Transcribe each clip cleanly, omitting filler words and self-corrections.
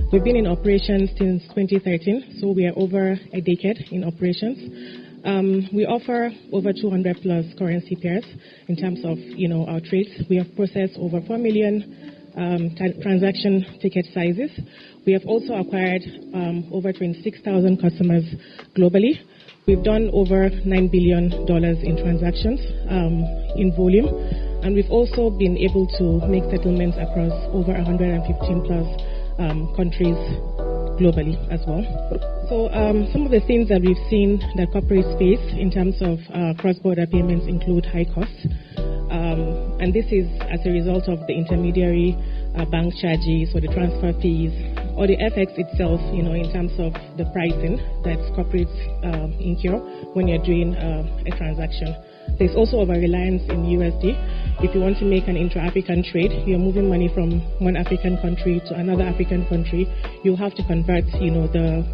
We've been in operations since 2013, so we are over a decade in operations. We offer over 200 plus currency pairs in terms of our trades. We have processed over 4 million transaction ticket sizes. We have also acquired over 26,000 customers globally. We've done over $9 billion in transactions in volume, and we've also been able to make settlements across over 115 plus countries globally as well. So some of the things that we've seen that corporates face in terms of cross-border payments include high costs, and this is as a result of the intermediary bank charges or the transfer fees or the FX itself, in terms of the pricing that corporates incur when you're doing a transaction. There's also over-reliance in USD. If you want to make an intra-African trade, you're moving money from one African country to another African country, you have to convert, the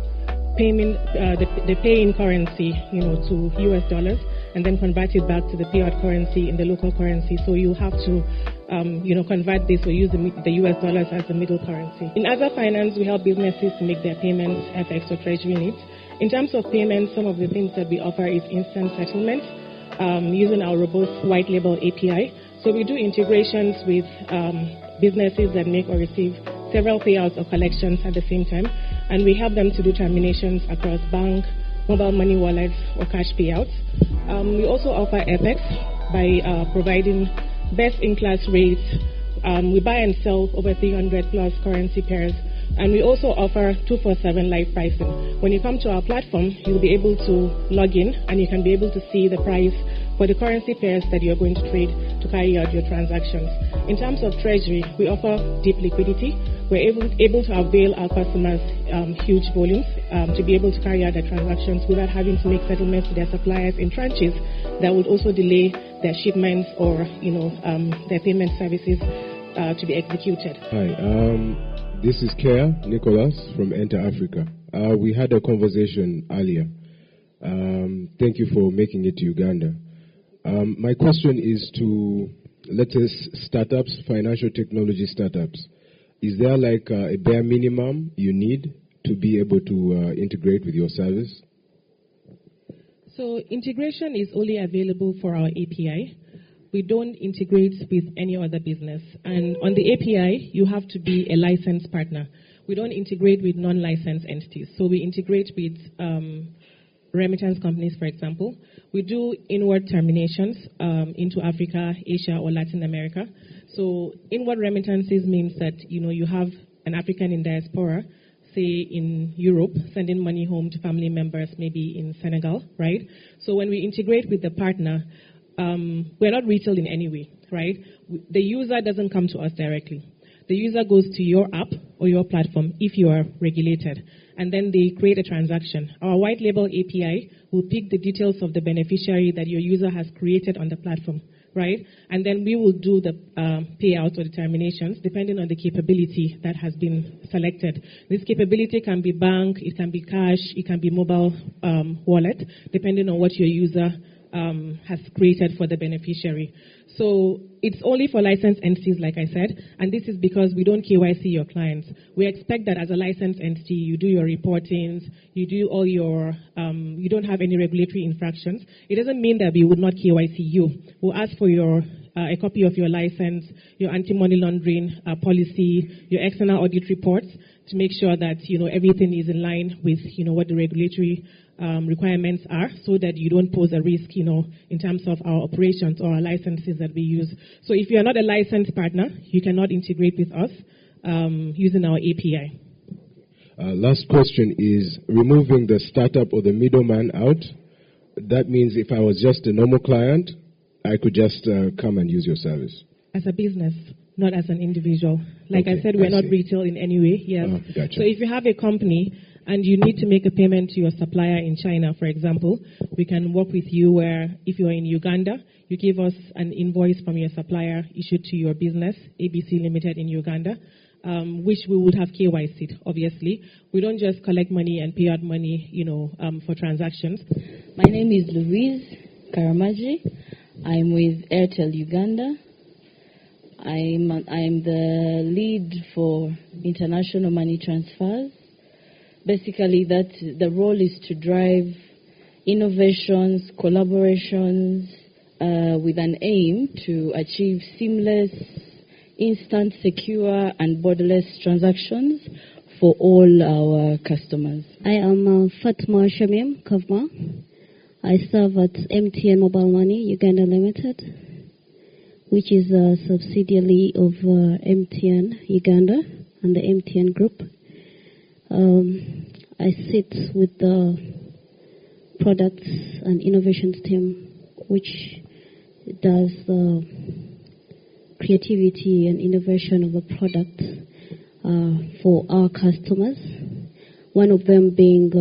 payment, the pay-in currency, to US dollars, and then convert it back to the payout currency in the local currency. So you have to, convert this or use the US dollars as the middle currency. In other finance, we help businesses to make their payments, FX or treasury needs. In terms of payments, some of the things that we offer is instant settlement using our robust white label API. So we do integrations with businesses that make or receive several payouts or collections at the same time, and we help them to do terminations across bank, mobile money wallets, or cash payouts. We also offer FX by providing best-in-class rates. We buy and sell over 300 plus currency pairs, and we also offer 24/7 live pricing. When you come to our platform, you'll be able to log in, and you can be able to see the price for the currency pairs that you're going to trade to carry out your transactions. In terms of treasury, we offer deep liquidity. We're able to avail our customers huge volumes to be able to carry out their transactions without having to make settlements to their suppliers in tranches that would also delay their shipments or their payment services to be executed. Hi, this is Kea Nicholas from Enter Africa. We had a conversation earlier. Thank you for making it to Uganda. My question is to, let's say, startups, financial technology startups. Is there like a bare minimum you need to be able to integrate with your service? So integration is only available for our API. We don't integrate with any other business. And on the API, you have to be a licensed partner. We don't integrate with non-licensed entities. So we integrate with remittance companies, for example. We do inward terminations into Africa, Asia, or Latin America. So inward remittances means that, you have an African in diaspora, say in Europe, sending money home to family members, maybe in Senegal, right? So when we integrate with the partner, we're not retail in any way, right? The user doesn't come to us directly. The user goes to your app or your platform if you are regulated, and then they create a transaction. Our white label API will pick the details of the beneficiary that your user has created on the platform, right? And then we will do the payouts or the terminations depending on the capability that has been selected. This capability can be bank, it can be cash, it can be mobile wallet, depending on what your user has created for the beneficiary. So it's only for licensed entities, like I said, and this is because we don't KYC your clients. We expect that as a licensed entity, you do your reportings, you do all your, you don't have any regulatory infractions. It doesn't mean that we would not KYC you. We'll ask for your a copy of your license, your anti-money laundering policy, your external audit reports to make sure that everything is in line with what the regulatory requirements are, so that you don't pose a risk, in terms of our operations or our licenses that we use. So if you are not a licensed partner, you cannot integrate with us using our API. Last question is removing the startup or the middleman out. That means if I was just a normal client, I could just come and use your service. As a business, not as an individual. Like I said, we're not retail in any way. Yes. Oh, gotcha. So if you have a company and you need to make a payment to your supplier in China, for example, we can work with you where if you are in Uganda, you give us an invoice from your supplier issued to your business, ABC Limited in Uganda, which we would have KYC'd, obviously. We don't just collect money and pay out money, for transactions. My name is Luise Karamagi. I'm with Airtel Uganda. I'm the lead for international money transfers. Basically, that the role is to drive innovations, collaborations, with an aim to achieve seamless, instant, secure, and borderless transactions for all our customers. I am Fatimah Shamim, Kavuma. I serve at MTN Mobile Money Uganda Limited, which is a subsidiary of MTN Uganda and the MTN Group. I sit with the products and innovations team, which does the creativity and innovation of the product for our customers. One of them being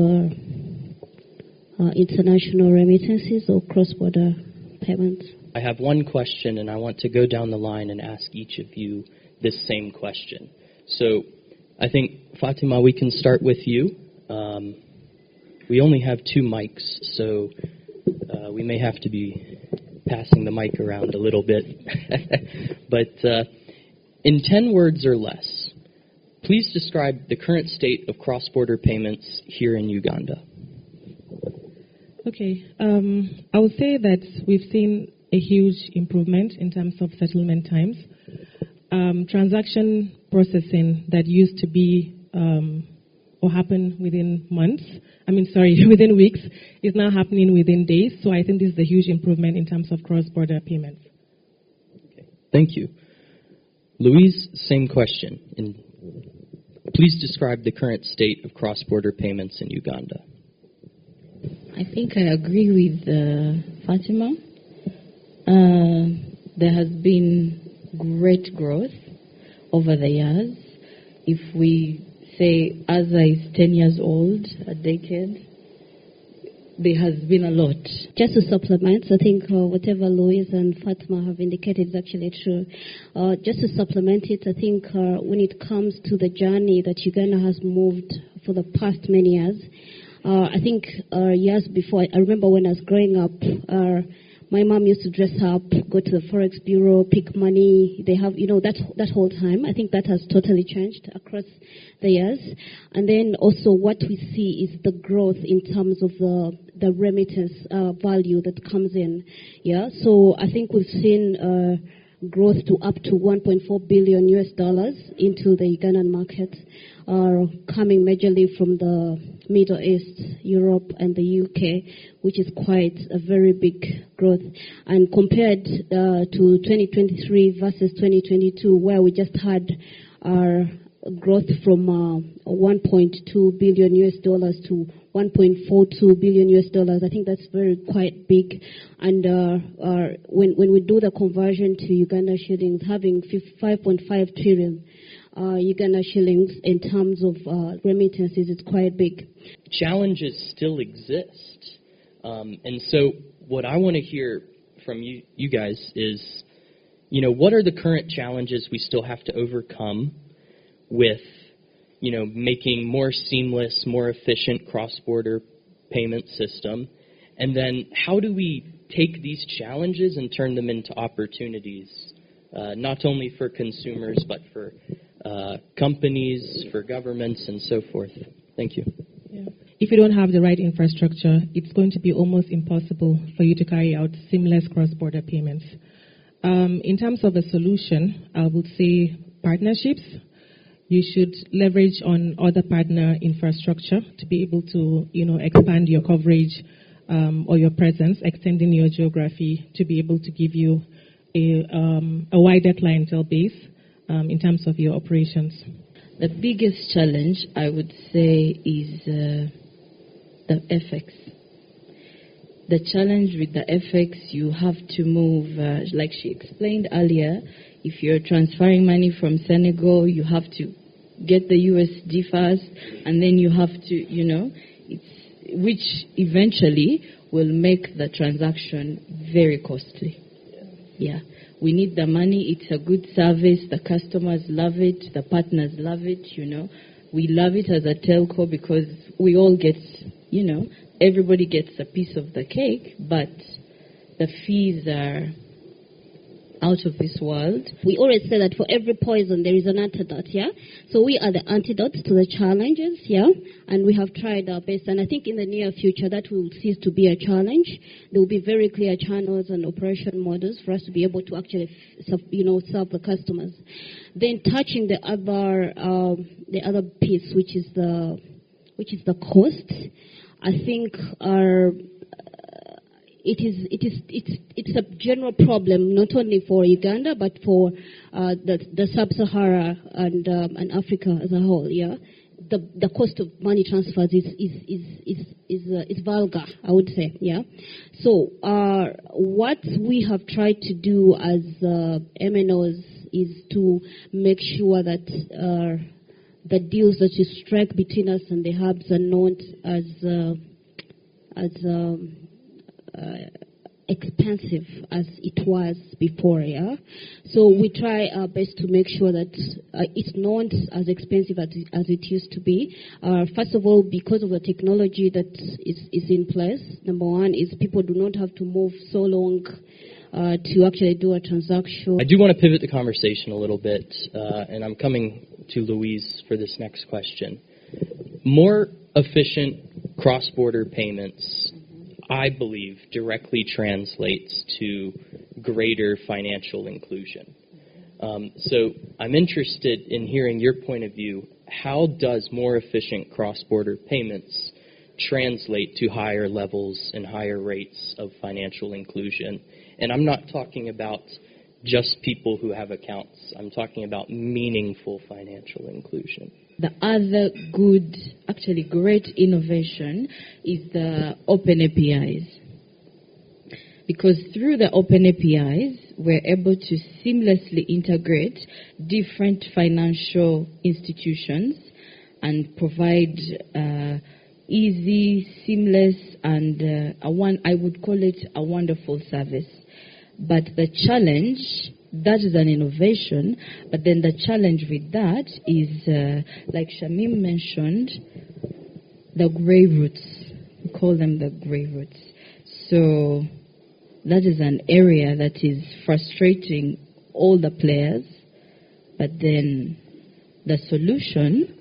international remittances or cross-border payments. I have one question, and I want to go down the line and ask each of you this same question. So I think, Fatimah, we can start with you. We only have 2 mics, so we may have to be passing the mic around a little bit. But in 10 words or less, please describe the current state of cross-border payments here in Uganda. Okay. I would say that we've seen a huge improvement in terms of settlement times. Transaction processing that used to be or happen within within weeks, is now happening within days. So I think this is a huge improvement in terms of cross-border payments. Okay. Thank you. Luise, same question. Please describe the current state of cross-border payments in Uganda. I think I agree with Fatimah. There has been great growth over the years. If we say Aza is 10 years old, a decade, there has been a lot. Just to supplement, I think whatever Luise and Fatimah have indicated is actually true. Just to supplement it, I think when it comes to the journey that Uganda has moved for the past many years, I think years before, I remember when I was growing up, my mom used to dress up, go to the Forex Bureau, pick money. They have, that whole time. I think that has totally changed across the years. And then also what we see is the growth in terms of the remittance value that comes in. Yeah. So I think we've seen growth to up to $1.4 billion into the Ugandan market, coming majorly from the Middle East, Europe, and the UK, which is quite a very big growth. And compared to 2023 versus 2022, where we just had our growth from $1.2 billion to $1.42 billion, I think that's quite big. And when we do the conversion to Uganda shillings, having 5.5 trillion Uganda shillings in terms of remittances, it's quite big. Challenges still exist. And so what I want to hear from you guys is, what are the current challenges we still have to overcome with, making more seamless, more efficient cross-border payment system? And then how do we take these challenges and turn them into opportunities, not only for consumers, but for companies, for governments, and so forth? Thank you. Yeah. If you don't have the right infrastructure, it's going to be almost impossible for you to carry out seamless cross-border payments. In terms of a solution, I would say partnerships. You should leverage on other partner infrastructure to be able to, expand your coverage or your presence, extending your geography to be able to give you a wider clientele base in terms of your operations. The biggest challenge, I would say, is the FX. The challenge with the FX, you have to move, like she explained earlier, if you're transferring money from Senegal, you have to get the USD first, and then you have to, which eventually will make the transaction very costly. Yeah. We need the money. It's a good service. The customers love it. The partners love it, We love it as a telco because we all get, everybody gets a piece of the cake, but the fees are out of this world. We always say that for every poison there is an antidote, yeah? So we are the antidote to the challenges, yeah? And we have tried our best, and I think in the near future that will cease to be a challenge. There will be very clear channels and operation models for us to be able to actually, serve the customers. Then touching the other piece, which is the cost, I think it's a general problem not only for Uganda but for the sub-Sahara and Africa as a whole. Yeah, the cost of money transfers is vulgar, I would say. Yeah, so what we have tried to do as MNOs is to make sure that the deals that you strike between us and the hubs are not as expensive as it was before, yeah? So we try our best to make sure that it's not as expensive as it used to be. First of all, because of the technology that is in place, number one is people do not have to move so long to actually do a transaction. I do want to pivot the conversation a little bit, and I'm coming to Luise for this next question. More efficient cross-border payments, I believe, directly translates to greater financial inclusion. So I'm interested in hearing your point of view. How does more efficient cross-border payments translate to higher levels and higher rates of financial inclusion? And I'm not talking about just people who have accounts. I'm talking about meaningful financial inclusion. The other good, actually great innovation is the open APIs. Because through the open APIs, we're able to seamlessly integrate different financial institutions and provide easy, seamless, and I would call it a wonderful service. But the challenge, that is an innovation, but then the challenge with that is, like Shamim mentioned, the grey roots. We call them the grey roots. So that is an area that is frustrating all the players, but then the solution...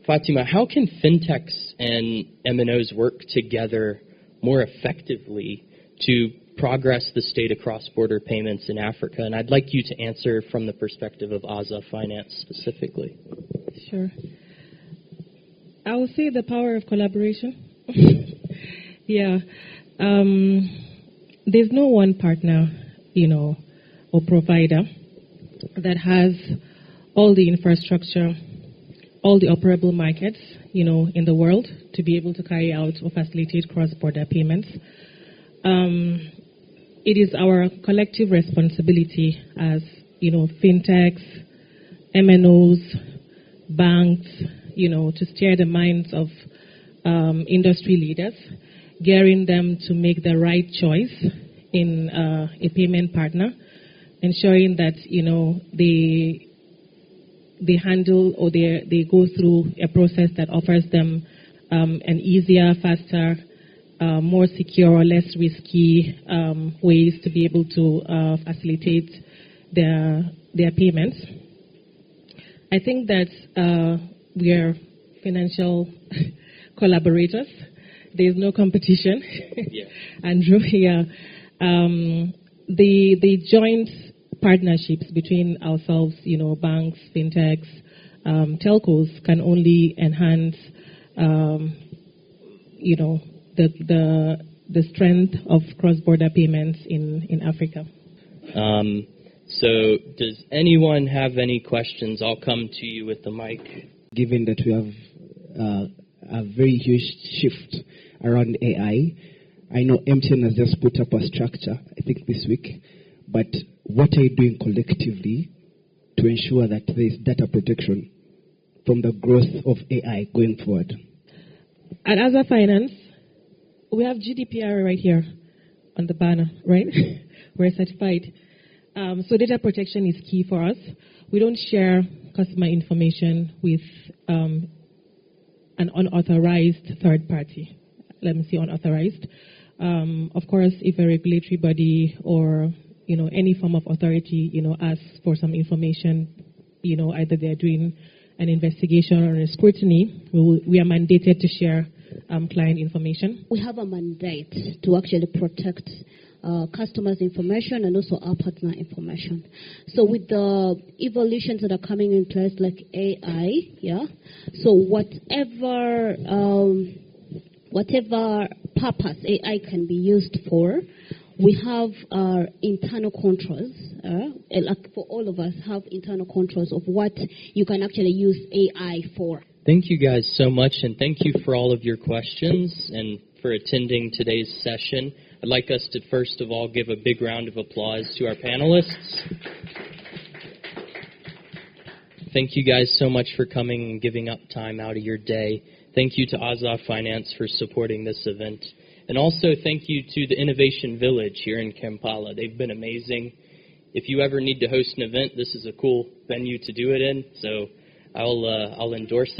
Fatimah, how can fintechs and MNOs work together more effectively to progress the state of cross-border payments in Africa? And I'd like you to answer from the perspective of AZA Finance specifically. Sure. I would say the power of collaboration. Yeah. There's no one partner, or provider that has all the infrastructure, all the operable markets, in the world to be able to carry out or facilitate cross-border payments. It is our collective responsibility as, fintechs, MNOs, banks, to steer the minds of industry leaders, gearing them to make the right choice in a payment partner, ensuring that, they handle or they go through a process that offers them an easier, faster, more secure, less risky ways to be able to facilitate their payments. I think that we are financial collaborators. There is no competition. Yeah. Andrew, yeah. The joint partnerships between ourselves, banks, fintechs, telcos can only enhance, the strength of cross-border payments in Africa. So does anyone have any questions? I'll come to you with the mic. Given that we have a very huge shift around AI, I know MTN has just put up a structure, I think this week, but what are you doing collectively to ensure that there is data protection from the growth of AI going forward? At AZA Finance, we have GDPR right here on the banner, right? We're certified. So data protection is key for us. We don't share customer information with an unauthorized third party. Let me say unauthorized. Of course, if a regulatory body or any form of authority, asks for some information, either they're doing an investigation or a scrutiny, we are mandated to share client information. We have a mandate to actually protect customers' information and also our partner information. So with the evolutions that are coming in place like AI, so whatever purpose AI can be used for, we have our internal controls, like for all of us have internal controls of what you can actually use AI for. Thank you guys so much, and thank you for all of your questions and for attending today's session. I'd like us to first of all give a big round of applause to our panelists. Thank you guys so much for coming and giving up time out of your day. Thank you to Azov Finance for supporting this event. And also thank you to the Innovation Village here in Kampala. They've been amazing. If you ever need to host an event, this is a cool venue to do it in, so I'll endorse it.